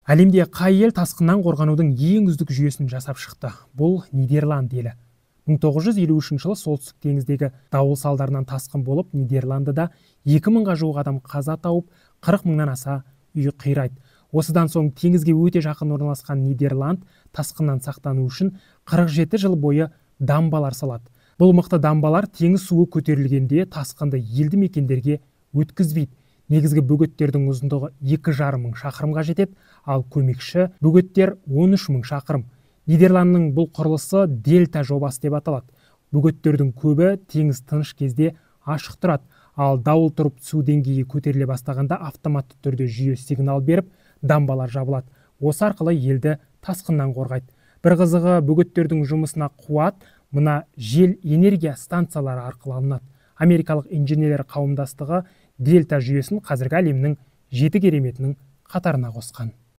Әлемде қай ел тасқыннан қорғанудың ең үздік жүйесін жасап шықты? Бұл Нидерланд елі. 1953 жылы солтүстік теңіздегі дауыл салдарынан тасқын болып, Нидерландыда 2000-ға жуық адам қаза тауып, 40 мыңнан аса үй қирайды. Осыдан соң теңізге өте жақын орналасқан Нидерланд тасқыннан сақтану үшін 47 жыл бойы дамбалар салады. Бұл мықты дамбалар теңіз суы көтерілгенде тасқынды елді мекендерге өткізбейді. Негізгі бөгеттердің ұзындығы 2,5 мың шақырымға жетеді, ал көмекші бөгеттер 13 мың шақырым. Нидерландның бұл құрылысы дельта жобасы деп аталады. Бөгеттердің көбі теңіз тыныш кезде ашық тұрады, ал дауыл тұрып су деңгейі көтеріле бастағанда автоматты түрде жүйе сигнал беріп, дамбалар жабылады. Осы арқылы елді тасқыннан қорғайды. Бір қызығы, бөгеттердің жұмысына қуат мына жел энергия станциялары арқылы алынады. Америкалық инженерлер қауымдастығы дельта жүйесін қазіргі әлемнің 7 кереметінің қатарына қосқан.